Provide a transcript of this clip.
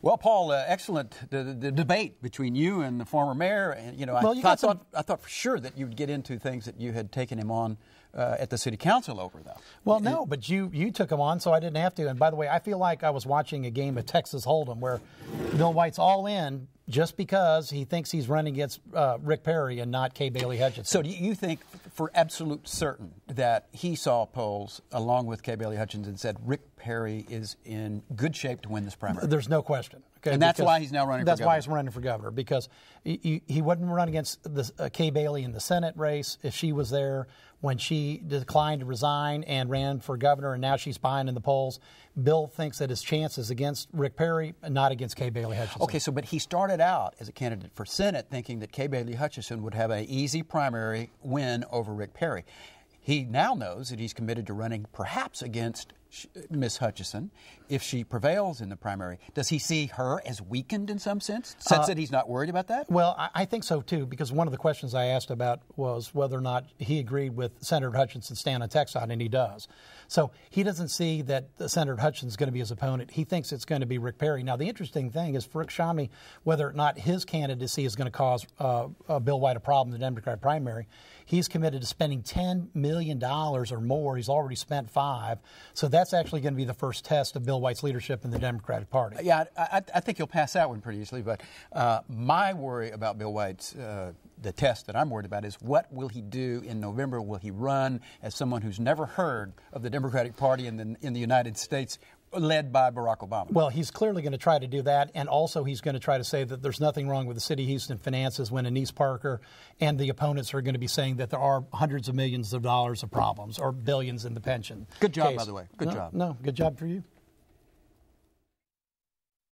Well, Paul, excellent the debate between you and the former mayor. And I thought for sure that you'd get into things that you had taken him on at the city council over, though. Well, no, but you took him on, so I didn't have to. And by the way, I feel like I was watching a game of Texas Hold'em where Bill White's all in just because he thinks he's running against Rick Perry and not Kay Bailey Hutchinson. So do you think for absolute certain that he saw polls along with Kay Bailey Hutchinson and said Rick Perry is in good shape to win this primary? There's no question. Okay, and that's why he's now running for governor. That's why he's running for governor, because he wouldn't run against Kay Bailey in the Senate race if she was there when she declined to resign and ran for governor, and now she's behind in the polls. Bill thinks that his chance is against Rick Perry, not against Kay Bailey Hutchinson. Okay, but he started out as a candidate for Senate thinking that Kay Bailey Hutchinson would have an easy primary win over Rick Perry. He now knows that he's committed to running perhaps against Miss Hutchison if she prevails in the primary. Does he see her as weakened in some sense that he's not worried about that? Well, I think so, too, because one of the questions I asked about was whether or not he agreed with Senator Hutchinson's stand on Texas, and he does. So he doesn't see that Senator Hutchinson's going to be his opponent. He thinks it's going to be Rick Perry. Now, the interesting thing is for Rick Shami, whether or not his candidacy is going to cause Bill White a problem in the Democratic primary, he's committed to spending $10 million or more. He's already spent $5 million. So that's actually going to be the first test of Bill White's leadership in the Democratic Party. Yeah, I think he'll pass that one pretty easily. But my worry about Bill White's the test that I'm worried about is what will he do in November? Will he run as someone who's never heard of the Democratic Party in the United States, led by Barack Obama? Well, he's clearly going to try to do that, and also he's going to try to say that there's nothing wrong with the city of Houston finances when Anise Parker and the opponents are going to be saying that there are hundreds of millions of dollars of problems or billions in the pension Good job, case. by the way. Good job. No, good job for you.